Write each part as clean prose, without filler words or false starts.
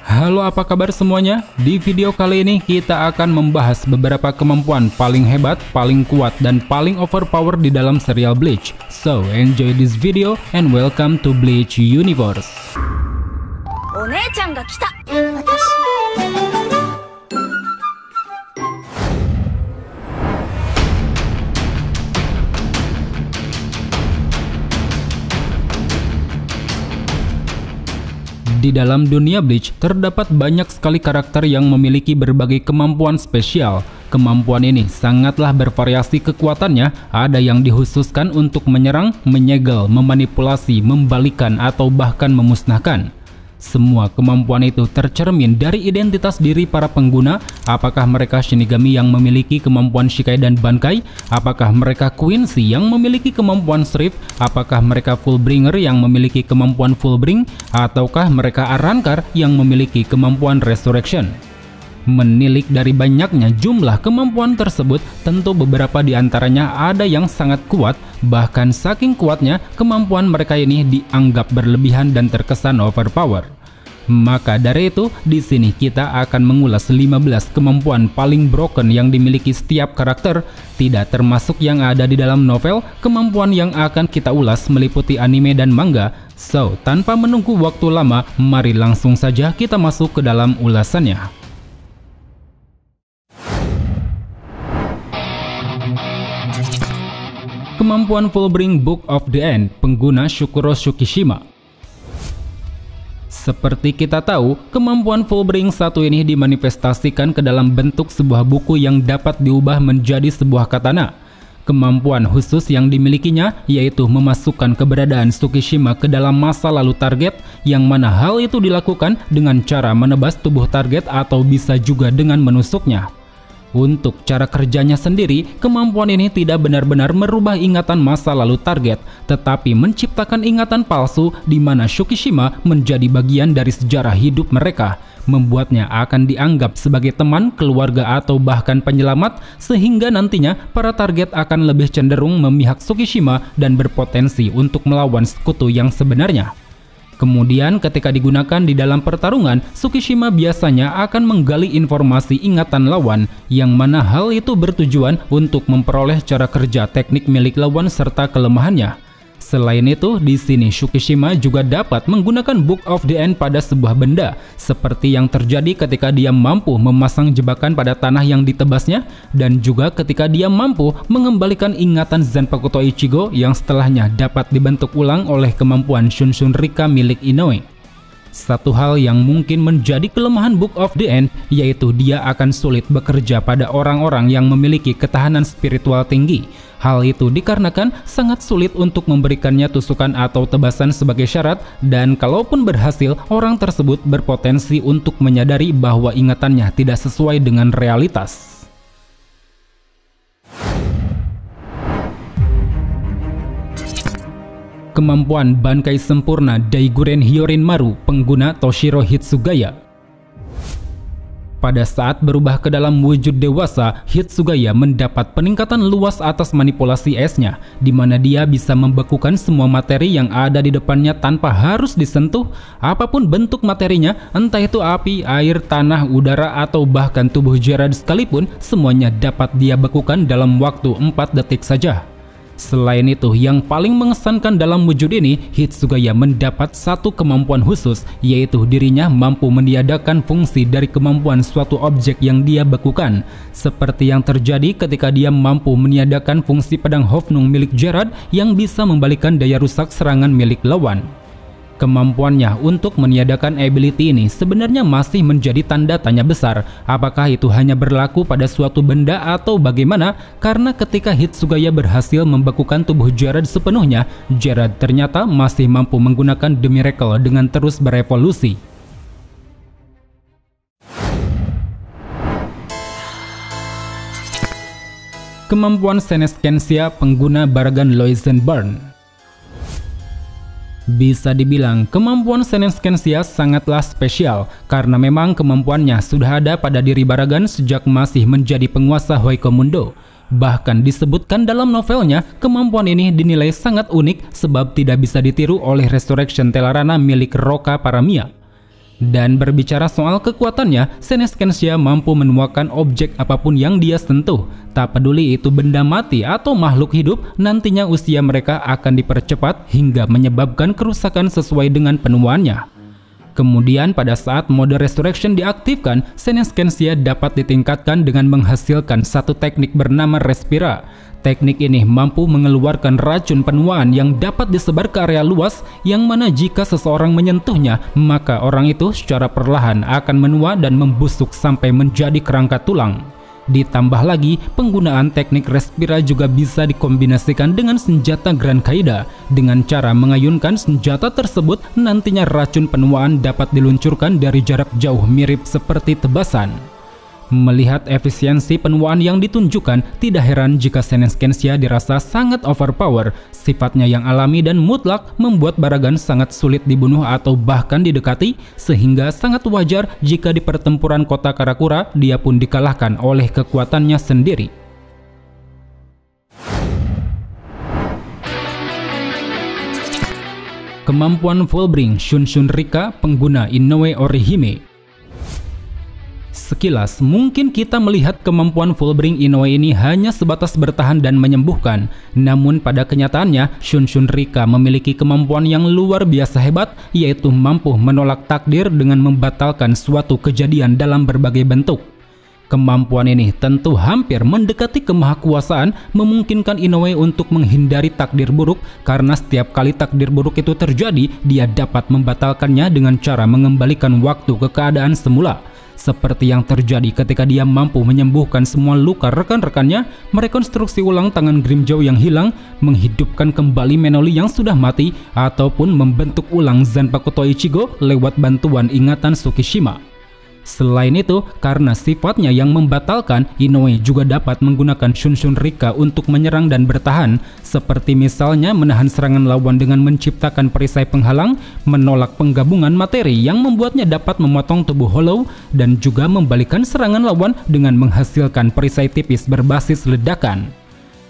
Halo, apa kabar semuanya? Di video kali ini kita akan membahas beberapa kemampuan paling hebat, paling kuat, dan paling overpower di dalam serial Bleach. So, enjoy this video and welcome to Bleach Universe. Di dalam dunia Bleach, terdapat banyak sekali karakter yang memiliki berbagai kemampuan spesial. Kemampuan ini sangatlah bervariasi kekuatannya, ada yang dikhususkan untuk menyerang, menyegel, memanipulasi, membalikan, atau bahkan memusnahkan. Semua kemampuan itu tercermin dari identitas diri para pengguna, apakah mereka Shinigami yang memiliki kemampuan Shikai dan Bankai, apakah mereka Quincy yang memiliki kemampuan Shrift, apakah mereka Fullbringer yang memiliki kemampuan Fullbring, ataukah mereka Arrancar yang memiliki kemampuan Resurrection. Menilik dari banyaknya jumlah kemampuan tersebut, tentu beberapa di antaranya ada yang sangat kuat, bahkan saking kuatnya kemampuan mereka ini dianggap berlebihan dan terkesan overpower. Maka dari itu, di sini kita akan mengulas 15 kemampuan paling broken yang dimiliki setiap karakter, tidak termasuk yang ada di dalam novel. Kemampuan yang akan kita ulas meliputi anime dan manga. So, tanpa menunggu waktu lama, mari langsung saja kita masuk ke dalam ulasannya. Kemampuan Fullbring Book of the End, pengguna Shukuro Tsukishima. Seperti kita tahu, kemampuan Fullbring satu ini dimanifestasikan ke dalam bentuk sebuah buku yang dapat diubah menjadi sebuah katana. Kemampuan khusus yang dimilikinya yaitu memasukkan keberadaan Tsukishima ke dalam masa lalu target, yang mana hal itu dilakukan dengan cara menebas tubuh target atau bisa juga dengan menusuknya. Untuk cara kerjanya sendiri, kemampuan ini tidak benar-benar merubah ingatan masa lalu target, tetapi menciptakan ingatan palsu di mana Tsukishima menjadi bagian dari sejarah hidup mereka, membuatnya akan dianggap sebagai teman, keluarga, atau bahkan penyelamat, sehingga nantinya para target akan lebih cenderung memihak Tsukishima dan berpotensi untuk melawan sekutu yang sebenarnya. Kemudian ketika digunakan di dalam pertarungan, Tsukishima biasanya akan menggali informasi ingatan lawan, yang mana hal itu bertujuan untuk memperoleh cara kerja teknik milik lawan serta kelemahannya. Selain itu, di sini Tsukishima juga dapat menggunakan Book of the End pada sebuah benda, seperti yang terjadi ketika dia mampu memasang jebakan pada tanah yang ditebasnya, dan juga ketika dia mampu mengembalikan ingatan Zanpakuto Ichigo yang setelahnya dapat dibentuk ulang oleh kemampuan Shunshun Rika milik Inoue. Satu hal yang mungkin menjadi kelemahan Book of the End yaitu dia akan sulit bekerja pada orang-orang yang memiliki ketahanan spiritual tinggi. Hal itu dikarenakan sangat sulit untuk memberikannya tusukan atau tebasan sebagai syarat, dan kalaupun berhasil, orang tersebut berpotensi untuk menyadari bahwa ingatannya tidak sesuai dengan realitas. Kemampuan Bankai Sempurna Daiguren Hyorin Maru, pengguna Toshiro Hitsugaya. Pada saat berubah ke dalam wujud dewasa, Hitsugaya mendapat peningkatan luas atas manipulasi esnya, di mana dia bisa membekukan semua materi yang ada di depannya tanpa harus disentuh. Apapun bentuk materinya, entah itu api, air, tanah, udara, atau bahkan tubuh Gerard sekalipun, semuanya dapat dia bekukan dalam waktu 4 detik saja. Selain itu, yang paling mengesankan dalam wujud ini, Hitsugaya mendapat satu kemampuan khusus, yaitu dirinya mampu meniadakan fungsi dari kemampuan suatu objek yang dia bekukan, seperti yang terjadi ketika dia mampu meniadakan fungsi pedang Hofnung milik Gerard yang bisa membalikan daya rusak serangan milik lawan. Kemampuannya untuk meniadakan ability ini sebenarnya masih menjadi tanda tanya besar, apakah itu hanya berlaku pada suatu benda atau bagaimana, karena ketika Hitsugaya berhasil membekukan tubuh Gerard sepenuhnya, Gerard ternyata masih mampu menggunakan The Miracle dengan terus berevolusi. Kemampuan Senescensia, pengguna Baragan Loisenburn. Bisa dibilang kemampuan Senescensia sangatlah spesial karena memang kemampuannya sudah ada pada diri Baragan sejak masih menjadi penguasa Hoikomundo. Bahkan disebutkan dalam novelnya, kemampuan ini dinilai sangat unik sebab tidak bisa ditiru oleh Resurrection Tellarana milik Roka Paramiya. Dan berbicara soal kekuatannya, Senescensia mampu menuakan objek apapun yang dia sentuh. Tak peduli itu benda mati atau makhluk hidup, nantinya usia mereka akan dipercepat hingga menyebabkan kerusakan sesuai dengan penuaannya. Kemudian pada saat mode Resurrection diaktifkan, Senescensia dapat ditingkatkan dengan menghasilkan satu teknik bernama Respira. Teknik ini mampu mengeluarkan racun penuaan yang dapat disebar ke area luas, yang mana jika seseorang menyentuhnya, maka orang itu secara perlahan akan menua dan membusuk sampai menjadi kerangka tulang. Ditambah lagi, penggunaan teknik Respira juga bisa dikombinasikan dengan senjata Grand Qaeda. Dengan cara mengayunkan senjata tersebut, nantinya racun penuaan dapat diluncurkan dari jarak jauh mirip seperti tebasan. Melihat efisiensi penuaan yang ditunjukkan, tidak heran jika Senescensia dirasa sangat overpower. Sifatnya yang alami dan mutlak membuat Baragan sangat sulit dibunuh atau bahkan didekati, sehingga sangat wajar jika di pertempuran kota Karakura dia pun dikalahkan oleh kekuatannya sendiri. Kemampuan Fullbring Shunshin Rika pengguna Inoue Orihime. Sekilas, mungkin kita melihat kemampuan Fullbring Inoue ini hanya sebatas bertahan dan menyembuhkan. Namun pada kenyataannya, Shunshin Rika memiliki kemampuan yang luar biasa hebat, yaitu mampu menolak takdir dengan membatalkan suatu kejadian dalam berbagai bentuk. Kemampuan ini tentu hampir mendekati kemahakuasaan, memungkinkan Inoue untuk menghindari takdir buruk, karena setiap kali takdir buruk itu terjadi, dia dapat membatalkannya dengan cara mengembalikan waktu ke keadaan semula. Seperti yang terjadi ketika dia mampu menyembuhkan semua luka rekan-rekannya, merekonstruksi ulang tangan Grimmjow yang hilang, menghidupkan kembali Menoli yang sudah mati, ataupun membentuk ulang Zanpakuto Ichigo lewat bantuan ingatan Tsukishima. Selain itu, karena sifatnya yang membatalkan, Inoue juga dapat menggunakan Shunshin Rika untuk menyerang dan bertahan, seperti misalnya menahan serangan lawan dengan menciptakan perisai penghalang, menolak penggabungan materi yang membuatnya dapat memotong tubuh Hollow, dan juga membalikan serangan lawan dengan menghasilkan perisai tipis berbasis ledakan.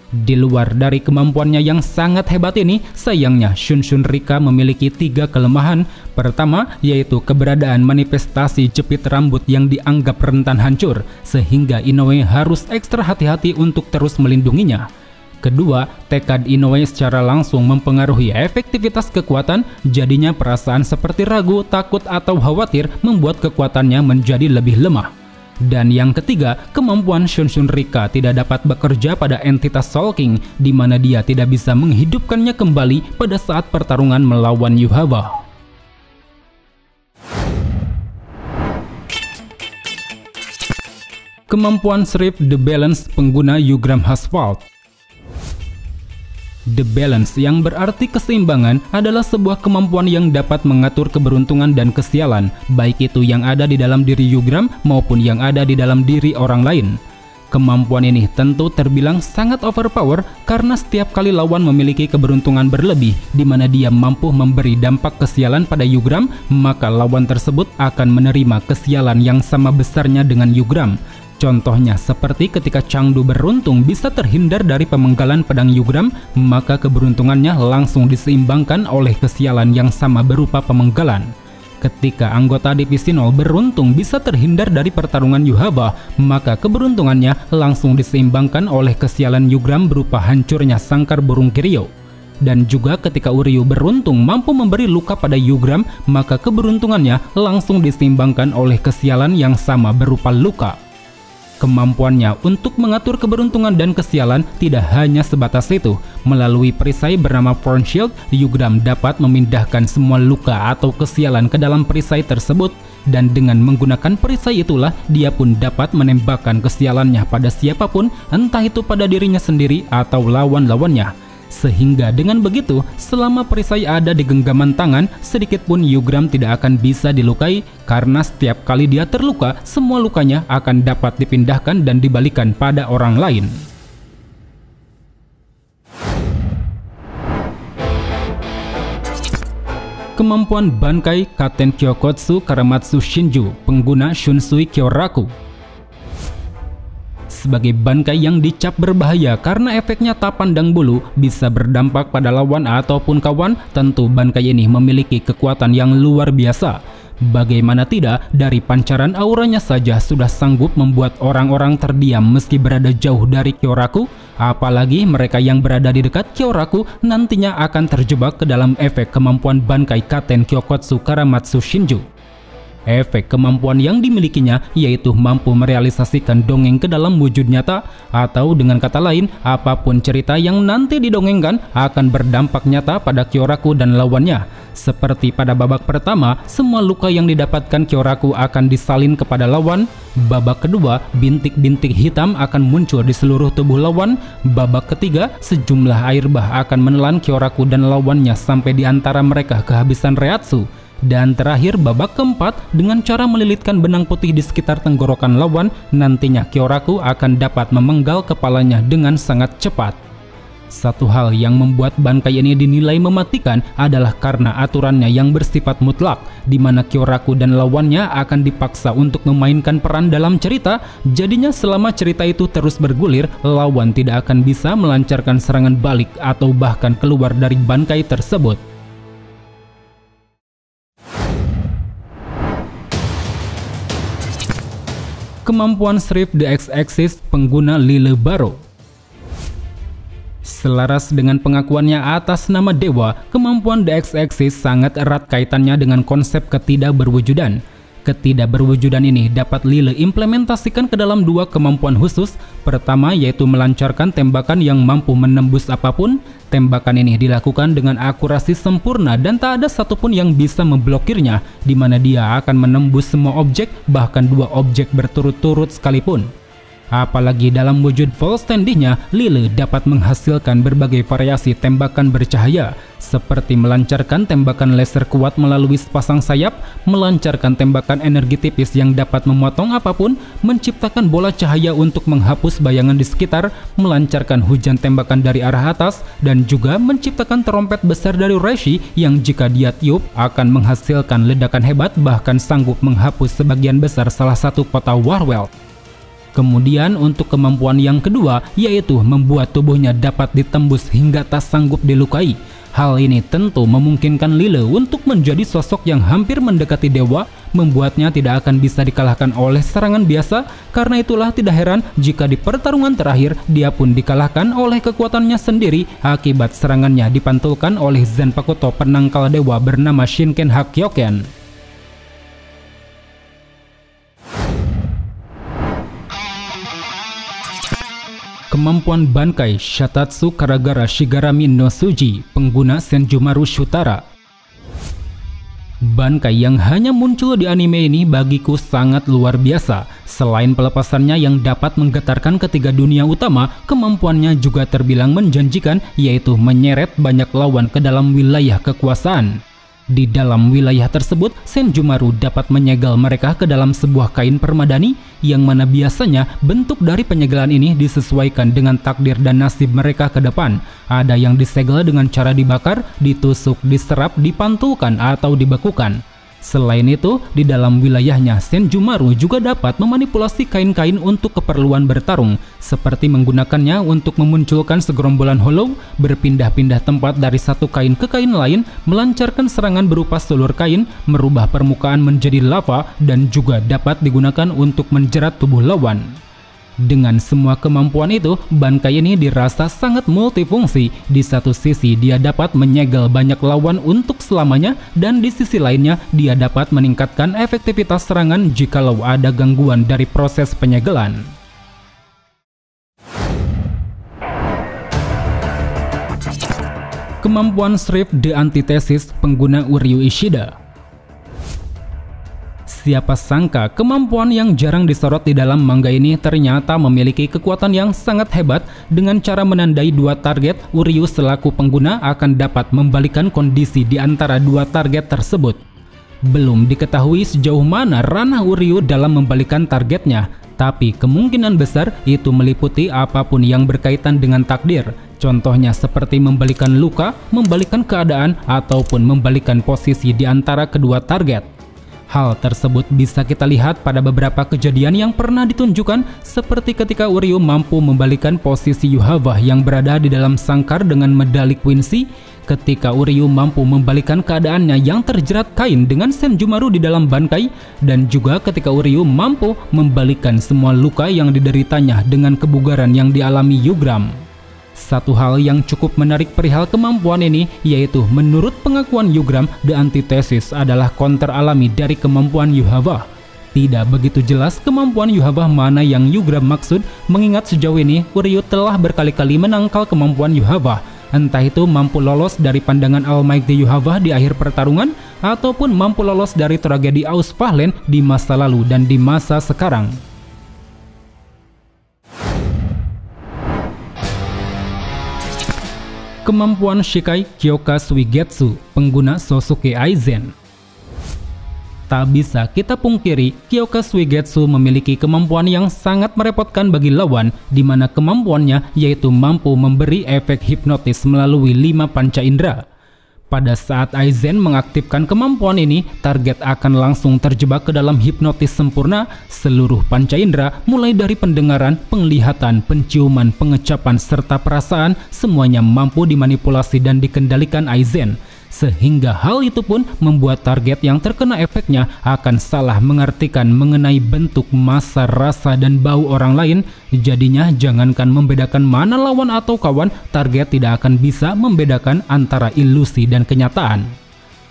Di luar dari kemampuannya yang sangat hebat ini, sayangnya Shunshin Rika memiliki 3 kelemahan. Pertama, yaitu keberadaan manifestasi jepit rambut yang dianggap rentan hancur, sehingga Inoue harus ekstra hati-hati untuk terus melindunginya. Kedua, tekad Inoue secara langsung mempengaruhi efektivitas kekuatan, jadinya perasaan seperti ragu, takut, atau khawatir membuat kekuatannya menjadi lebih lemah. Dan yang ketiga, kemampuan Shunshin Rika tidak dapat bekerja pada entitas Soul King, di mana dia tidak bisa menghidupkannya kembali pada saat pertarungan melawan Yhwach. Kemampuan Shrift The Balance pengguna Yugram Asphalt. The Balance, yang berarti keseimbangan, adalah sebuah kemampuan yang dapat mengatur keberuntungan dan kesialan, baik itu yang ada di dalam diri Yugram maupun yang ada di dalam diri orang lain. Kemampuan ini tentu terbilang sangat overpower karena setiap kali lawan memiliki keberuntungan berlebih, di mana dia mampu memberi dampak kesialan pada Yugram, maka lawan tersebut akan menerima kesialan yang sama besarnya dengan Yugram. Contohnya seperti ketika Changdu beruntung bisa terhindar dari pemenggalan pedang Yugram, maka keberuntungannya langsung diseimbangkan oleh kesialan yang sama berupa pemenggalan. Ketika anggota divisi 0 beruntung bisa terhindar dari pertarungan Yhwach, maka keberuntungannya langsung diseimbangkan oleh kesialan Yugram berupa hancurnya sangkar burung Kiryu. Dan juga ketika Uryu beruntung mampu memberi luka pada Yugram, maka keberuntungannya langsung diseimbangkan oleh kesialan yang sama berupa luka. Kemampuannya untuk mengatur keberuntungan dan kesialan tidak hanya sebatas itu. Melalui perisai bernama Form Shield, Yugram dapat memindahkan semua luka atau kesialan ke dalam perisai tersebut, dan dengan menggunakan perisai itulah dia pun dapat menembakkan kesialannya pada siapapun, entah itu pada dirinya sendiri atau lawan-lawannya. Sehingga dengan begitu, selama perisai ada di genggaman tangan, sedikit pun Yugram tidak akan bisa dilukai, karena setiap kali dia terluka, semua lukanya akan dapat dipindahkan dan dibalikan pada orang lain. Kemampuan Bankai Katen Kyokotsu Karamatsu Shinju pengguna Shunsui Kyoraku. Sebagai bankai yang dicap berbahaya karena efeknya tak pandang bulu, bisa berdampak pada lawan ataupun kawan, tentu bankai ini memiliki kekuatan yang luar biasa. Bagaimana tidak, dari pancaran auranya saja sudah sanggup membuat orang-orang terdiam meski berada jauh dari Kyoraku, apalagi mereka yang berada di dekat Kyoraku nantinya akan terjebak ke dalam efek kemampuan Bankai Katen Kyokotsu Karamatsu Shinju. Efek kemampuan yang dimilikinya yaitu mampu merealisasikan dongeng ke dalam wujud nyata, atau dengan kata lain, apapun cerita yang nanti didongengkan akan berdampak nyata pada Kyoraku dan lawannya. Seperti pada babak pertama, semua luka yang didapatkan Kyoraku akan disalin kepada lawan. Babak kedua, bintik-bintik hitam akan muncul di seluruh tubuh lawan. Babak ketiga, sejumlah air bah akan menelan Kyoraku dan lawannya sampai di antara mereka kehabisan reatsu. Dan terakhir, babak keempat, dengan cara melilitkan benang putih di sekitar tenggorokan lawan, nantinya Kyoraku akan dapat memenggal kepalanya dengan sangat cepat. Satu hal yang membuat Bankai ini dinilai mematikan adalah karena aturannya yang bersifat mutlak, di mana Kyoraku dan lawannya akan dipaksa untuk memainkan peran dalam cerita. Jadinya selama cerita itu terus bergulir, lawan tidak akan bisa melancarkan serangan balik atau bahkan keluar dari Bankai tersebut. Kemampuan Shrift the X-Axis pengguna Lille Baro. Selaras dengan pengakuannya atas nama dewa, kemampuan The X-Axis sangat erat kaitannya dengan konsep ketidakberwujudan. Ketidakberwujudan ini dapat Lille implementasikan ke dalam dua kemampuan khusus. Pertama yaitu melancarkan tembakan yang mampu menembus apapun. Tembakan ini dilakukan dengan akurasi sempurna dan tak ada satupun yang bisa memblokirnya, di mana dia akan menembus semua objek, bahkan dua objek berturut-turut sekalipun. Apalagi dalam wujud full standingnya, Lille dapat menghasilkan berbagai variasi tembakan bercahaya, seperti melancarkan tembakan laser kuat melalui sepasang sayap, melancarkan tembakan energi tipis yang dapat memotong apapun, menciptakan bola cahaya untuk menghapus bayangan di sekitar, melancarkan hujan tembakan dari arah atas, dan juga menciptakan trompet besar dari Reishi yang jika dia tiup akan menghasilkan ledakan hebat, bahkan sanggup menghapus sebagian besar salah satu kota Warwell. Kemudian untuk kemampuan yang kedua yaitu membuat tubuhnya dapat ditembus hingga tak sanggup dilukai. Hal ini tentu memungkinkan Lille untuk menjadi sosok yang hampir mendekati dewa, membuatnya tidak akan bisa dikalahkan oleh serangan biasa. Karena itulah tidak heran jika di pertarungan terakhir dia pun dikalahkan oleh kekuatannya sendiri akibat serangannya dipantulkan oleh Zanpakuto penangkal dewa bernama Shinken Hakyoken. Kemampuan Bankai Shatatsu Karagara Shigarami no Suji pengguna Senjumaru Shutara. Bankai yang hanya muncul di anime ini bagiku sangat luar biasa. Selain pelepasannya yang dapat menggetarkan ketiga dunia utama, kemampuannya juga terbilang menjanjikan, yaitu menyeret banyak lawan ke dalam wilayah kekuasaan. Di dalam wilayah tersebut, Senjumaru dapat menyegel mereka ke dalam sebuah kain permadani, yang mana biasanya bentuk dari penyegelan ini disesuaikan dengan takdir dan nasib mereka ke depan. Ada yang disegel dengan cara dibakar, ditusuk, diserap, dipantulkan, atau dibekukan. Selain itu, di dalam wilayahnya, Senjumaru juga dapat memanipulasi kain-kain untuk keperluan bertarung, seperti menggunakannya untuk memunculkan segerombolan hollow, berpindah-pindah tempat dari satu kain ke kain lain, melancarkan serangan berupa sulur kain, merubah permukaan menjadi lava, dan juga dapat digunakan untuk menjerat tubuh lawan. Dengan semua kemampuan itu, Bankai ini dirasa sangat multifungsi. Di satu sisi dia dapat menyegel banyak lawan untuk selamanya, dan di sisi lainnya dia dapat meningkatkan efektivitas serangan jikalau ada gangguan dari proses penyegelan. Kemampuan Shrift the Antithesis pengguna Uryu Ishida. Siapa sangka kemampuan yang jarang disorot di dalam manga ini ternyata memiliki kekuatan yang sangat hebat. Dengan cara menandai dua target, Uryu selaku pengguna akan dapat membalikkan kondisi di antara dua target tersebut. Belum diketahui sejauh mana ranah Uryu dalam membalikkan targetnya, tapi kemungkinan besar itu meliputi apapun yang berkaitan dengan takdir. Contohnya seperti membalikkan luka, membalikkan keadaan, ataupun membalikkan posisi di antara kedua target. Hal tersebut bisa kita lihat pada beberapa kejadian yang pernah ditunjukkan, seperti ketika Uryu mampu membalikkan posisi Yuhava yang berada di dalam sangkar dengan medali Quincy, ketika Uryu mampu membalikkan keadaannya yang terjerat kain dengan Senjumaru di dalam bangkai, dan juga ketika Uryu mampu membalikkan semua luka yang dideritanya dengan kebugaran yang dialami Yugram. Satu hal yang cukup menarik perihal kemampuan ini, yaitu menurut pengakuan Yugram, the antithesis adalah counter alami dari kemampuan Yuhava. Tidak begitu jelas kemampuan Yuhava mana yang Yugram maksud, mengingat sejauh ini Uryu telah berkali-kali menangkal kemampuan Yuhava, entah itu mampu lolos dari pandangan Almighty Yuhava di akhir pertarungan, ataupun mampu lolos dari tragedi Ausfahlen di masa lalu dan di masa sekarang. Kemampuan Shikai Kyoka Suigetsu, pengguna Sosuke Aizen. Tak bisa kita pungkiri, Kyoka Suigetsu memiliki kemampuan yang sangat merepotkan bagi lawan, di mana kemampuannya yaitu mampu memberi efek hipnotis melalui 5 panca indera. Pada saat Aizen mengaktifkan kemampuan ini, target akan langsung terjebak ke dalam hipnotis sempurna. Seluruh panca indera, mulai dari pendengaran, penglihatan, penciuman, pengecapan, serta perasaan, semuanya mampu dimanipulasi dan dikendalikan Aizen. Sehingga hal itu pun membuat target yang terkena efeknya akan salah mengartikan mengenai bentuk, massa, rasa, dan bau orang lain. Jadinya jangankan membedakan mana lawan atau kawan, target tidak akan bisa membedakan antara ilusi dan kenyataan.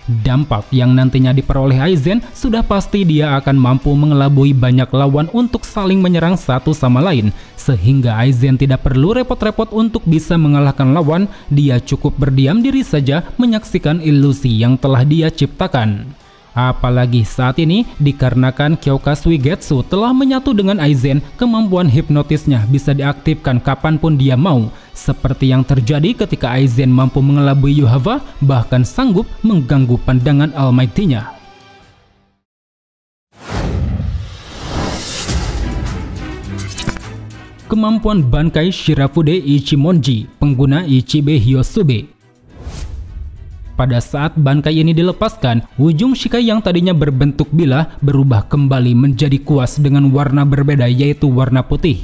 Dampak yang nantinya diperoleh Aizen sudah pasti dia akan mampu mengelabui banyak lawan untuk saling menyerang satu sama lain, sehingga Aizen tidak perlu repot-repot untuk bisa mengalahkan lawan. Dia cukup berdiam diri saja menyaksikan ilusi yang telah dia ciptakan. Apalagi saat ini, dikarenakan Kyoka Suigetsu telah menyatu dengan Aizen, kemampuan hipnotisnya bisa diaktifkan kapanpun dia mau, seperti yang terjadi ketika Aizen mampu mengelabui Yuhava, bahkan sanggup mengganggu pandangan Almighty-nya. Kemampuan Bankai Shirafude Ichimonji, pengguna Ichibe Hyosube. Pada saat bankai ini dilepaskan, ujung Shikai yang tadinya berbentuk bilah berubah kembali menjadi kuas dengan warna berbeda, yaitu warna putih.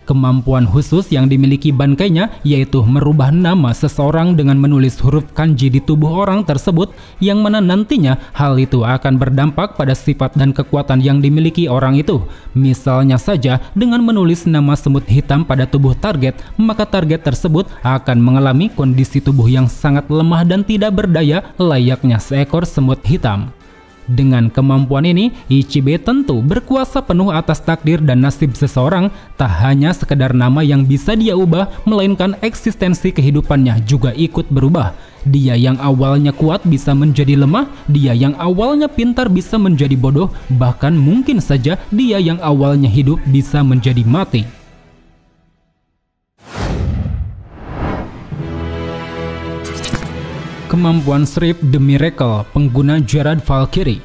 Kemampuan khusus yang dimiliki bankainya yaitu merubah nama seseorang dengan menulis huruf kanji di tubuh orang tersebut, yang mana nantinya hal itu akan berdampak pada sifat dan kekuatan yang dimiliki orang itu. Misalnya saja dengan menulis nama semut hitam pada tubuh target, maka target tersebut akan mengalami kondisi tubuh yang sangat lemah dan tidak berdaya layaknya seekor semut hitam. Dengan kemampuan ini, Ichibe tentu berkuasa penuh atas takdir dan nasib seseorang. Tak hanya sekedar nama yang bisa dia ubah, melainkan eksistensi kehidupannya juga ikut berubah. Dia yang awalnya kuat bisa menjadi lemah, dia yang awalnya pintar bisa menjadi bodoh, bahkan mungkin saja dia yang awalnya hidup bisa menjadi mati. Kemampuan Shrift the Miracle, pengguna Gerard Valkyrie.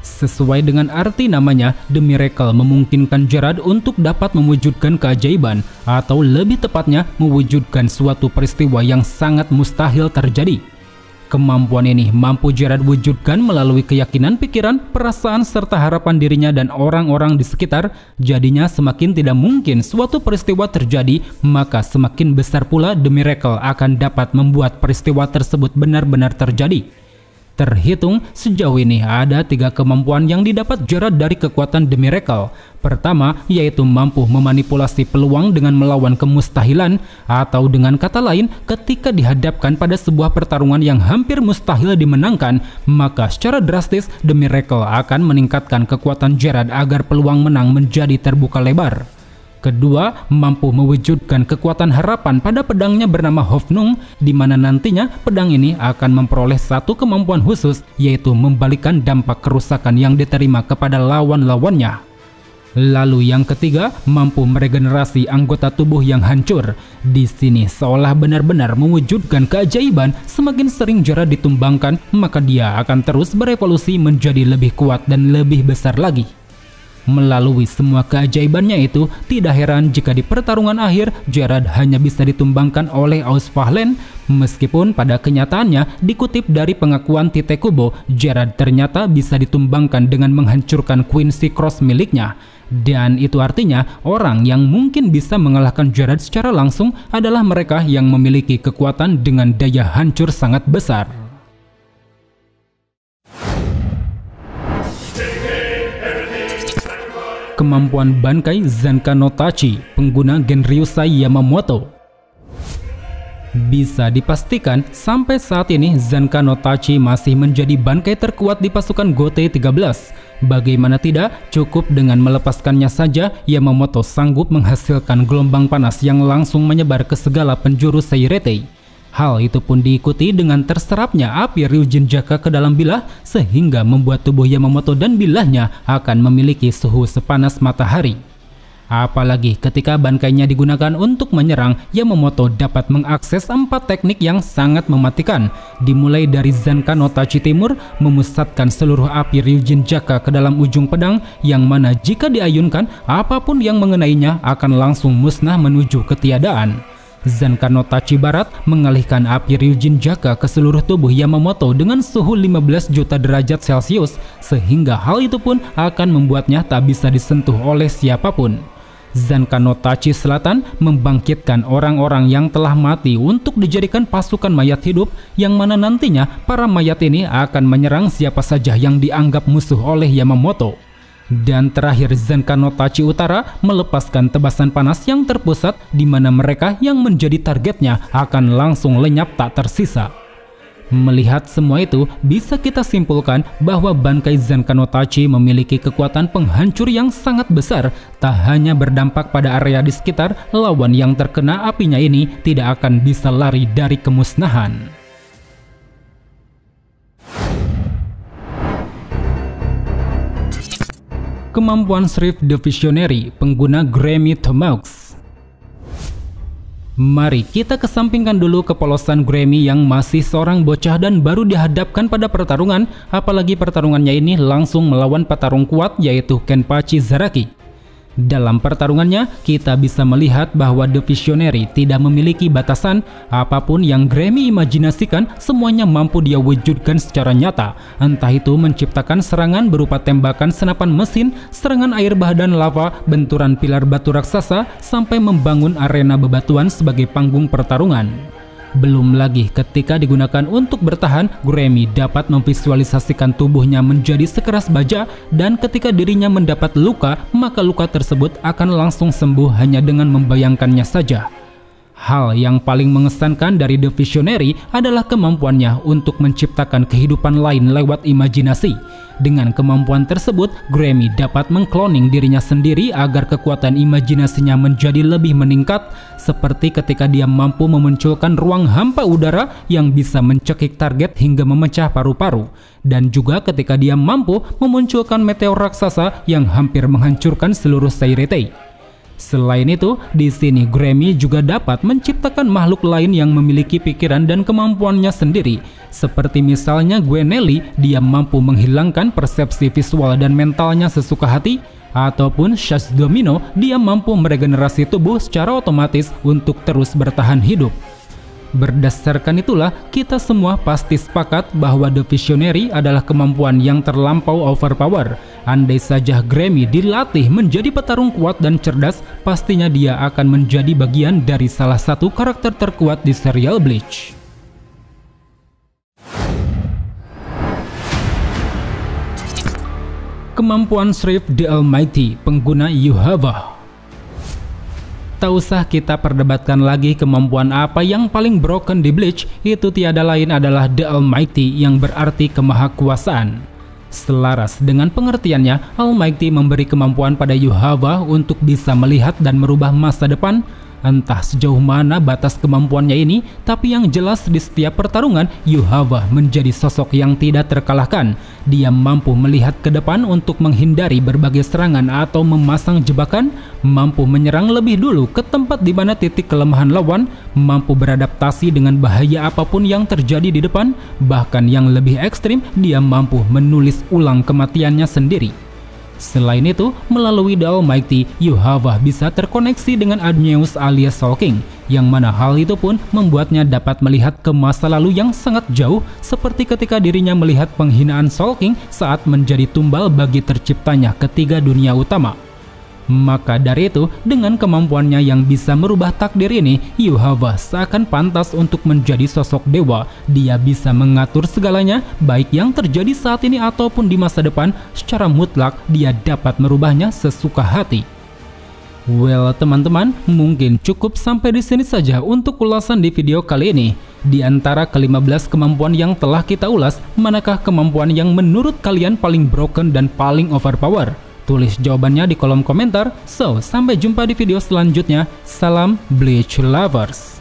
Sesuai dengan arti namanya, The Miracle memungkinkan Gerard untuk dapat mewujudkan keajaiban, atau lebih tepatnya mewujudkan suatu peristiwa yang sangat mustahil terjadi. Kemampuan ini mampu Gerard wujudkan melalui keyakinan pikiran, perasaan, serta harapan dirinya dan orang-orang di sekitar. Jadinya semakin tidak mungkin suatu peristiwa terjadi, maka semakin besar pula The Miracle akan dapat membuat peristiwa tersebut benar-benar terjadi. Terhitung sejauh ini ada 3 kemampuan yang didapat Gerard dari kekuatan The Miracle. Pertama, yaitu mampu memanipulasi peluang dengan melawan kemustahilan, atau dengan kata lain, ketika dihadapkan pada sebuah pertarungan yang hampir mustahil dimenangkan, maka secara drastis The Miracle akan meningkatkan kekuatan Gerard agar peluang menang menjadi terbuka lebar. Kedua, mampu mewujudkan kekuatan harapan pada pedangnya bernama Hofnung, di mana nantinya pedang ini akan memperoleh satu kemampuan khusus, yaitu membalikkan dampak kerusakan yang diterima kepada lawan-lawannya. Lalu yang ketiga, mampu meregenerasi anggota tubuh yang hancur. Di sini seolah benar-benar mewujudkan keajaiban, semakin sering Gerard ditumbangkan, maka dia akan terus berevolusi menjadi lebih kuat dan lebih besar lagi. Melalui semua keajaibannya itu, tidak heran jika di pertarungan akhir Gerard hanya bisa ditumbangkan oleh Ausfahlen. Meskipun pada kenyataannya, dikutip dari pengakuan Tite Kubo, Gerard ternyata bisa ditumbangkan dengan menghancurkan Quincy Cross miliknya. Dan itu artinya orang yang mungkin bisa mengalahkan Gerard secara langsung adalah mereka yang memiliki kekuatan dengan daya hancur sangat besar. Kemampuan Bankai Zanka no Tachi, pengguna Genryusai Yamamoto. Bisa dipastikan sampai saat ini Zanka no Tachi masih menjadi bankai terkuat di pasukan GOTE 13. Bagaimana tidak, cukup dengan melepaskannya saja Yamamoto sanggup menghasilkan gelombang panas yang langsung menyebar ke segala penjuru Seiretei. Hal itu pun diikuti dengan terserapnya api Ryujin Jaka ke dalam bilah sehingga membuat tubuh Yamamoto dan bilahnya akan memiliki suhu sepanas matahari. Apalagi ketika bankainya digunakan untuk menyerang, Yamamoto dapat mengakses 4 teknik yang sangat mematikan, dimulai dari Zanka no Tachi Timur, memusatkan seluruh api Ryujin Jaka ke dalam ujung pedang, yang mana jika diayunkan, apapun yang mengenainya akan langsung musnah menuju ketiadaan. Zanka no Tachi Barat mengalihkan api Ryujin Jaka ke seluruh tubuh Yamamoto dengan suhu 15 juta derajat Celcius, sehingga hal itu pun akan membuatnya tak bisa disentuh oleh siapapun. Zanka no Tachi Selatan membangkitkan orang-orang yang telah mati untuk dijadikan pasukan mayat hidup, yang mana nantinya para mayat ini akan menyerang siapa saja yang dianggap musuh oleh Yamamoto. Dan terakhir Zanka no Tachi Utara melepaskan tebasan panas yang terpusat, di mana mereka yang menjadi targetnya akan langsung lenyap tak tersisa. Melihat semua itu, bisa kita simpulkan bahwa Bankai Zanka no Tachi memiliki kekuatan penghancur yang sangat besar. Tak hanya berdampak pada area di sekitar, lawan yang terkena apinya ini tidak akan bisa lari dari kemusnahan. Kemampuan Shrift the Visionary, pengguna Grammy Tomahawks. Mari kita kesampingkan dulu kepolosan Grammy yang masih seorang bocah dan baru dihadapkan pada pertarungan, apalagi pertarungannya ini langsung melawan petarung kuat yaitu Kenpachi Zaraki. Dalam pertarungannya, kita bisa melihat bahwa The Visionary tidak memiliki batasan. Apapun yang Grammy imajinasikan, semuanya mampu dia wujudkan secara nyata. Entah itu menciptakan serangan berupa tembakan senapan mesin, serangan air bah dan lava, benturan pilar batu raksasa, sampai membangun arena bebatuan sebagai panggung pertarungan. Belum lagi ketika digunakan untuk bertahan, Grammy dapat memvisualisasikan tubuhnya menjadi sekeras baja, dan ketika dirinya mendapat luka, maka luka tersebut akan langsung sembuh hanya dengan membayangkannya saja. Hal yang paling mengesankan dari The Visionary adalah kemampuannya untuk menciptakan kehidupan lain lewat imajinasi. Dengan kemampuan tersebut, Grammy dapat mengkloning dirinya sendiri agar kekuatan imajinasinya menjadi lebih meningkat, seperti ketika dia mampu memunculkan ruang hampa udara yang bisa mencekik target hingga memecah paru-paru, dan juga ketika dia mampu memunculkan meteor raksasa yang hampir menghancurkan seluruh Seiretei. Selain itu, di sini Grammy juga dapat menciptakan makhluk lain yang memiliki pikiran dan kemampuannya sendiri. Seperti misalnya Gwenelli, dia mampu menghilangkan persepsi visual dan mentalnya sesuka hati, ataupun Shash Domino, dia mampu meregenerasi tubuh secara otomatis untuk terus bertahan hidup. Berdasarkan itulah, kita semua pasti sepakat bahwa The Visionary adalah kemampuan yang terlampau overpower. Andai saja Grammy dilatih menjadi petarung kuat dan cerdas, pastinya dia akan menjadi bagian dari salah satu karakter terkuat di serial Bleach. Kemampuan Shrift the Almighty, pengguna Yuhava. Tak usah kita perdebatkan lagi kemampuan apa yang paling broken di Bleach, itu tiada lain adalah The Almighty yang berarti kemahakuasaan. Selaras dengan pengertiannya, Almighty memberi kemampuan pada Yuhava untuk bisa melihat dan merubah masa depan. Entah sejauh mana batas kemampuannya ini, tapi yang jelas di setiap pertarungan, Yuhava menjadi sosok yang tidak terkalahkan. Dia mampu melihat ke depan untuk menghindari berbagai serangan atau memasang jebakan, mampu menyerang lebih dulu ke tempat di mana titik kelemahan lawan, mampu beradaptasi dengan bahaya apapun yang terjadi di depan, bahkan yang lebih ekstrim, dia mampu menulis ulang kematiannya sendiri. Selain itu, melalui The Almighty, Yuhava bisa terkoneksi dengan Admeus alias Soul King, yang mana hal itu pun membuatnya dapat melihat ke masa lalu yang sangat jauh, seperti ketika dirinya melihat penghinaan Soul King saat menjadi tumbal bagi terciptanya ketiga dunia utama. Maka dari itu, dengan kemampuannya yang bisa merubah takdir ini, Yuhava seakan pantas untuk menjadi sosok dewa. Dia bisa mengatur segalanya, baik yang terjadi saat ini ataupun di masa depan. Secara mutlak, dia dapat merubahnya sesuka hati. Well, teman-teman, mungkin cukup sampai di sini saja untuk ulasan di video kali ini. Di antara ke-15 kemampuan yang telah kita ulas, manakah kemampuan yang menurut kalian paling broken dan paling overpower? Tulis jawabannya di kolom komentar. So, sampai jumpa di video selanjutnya. Salam Bleach Lovers.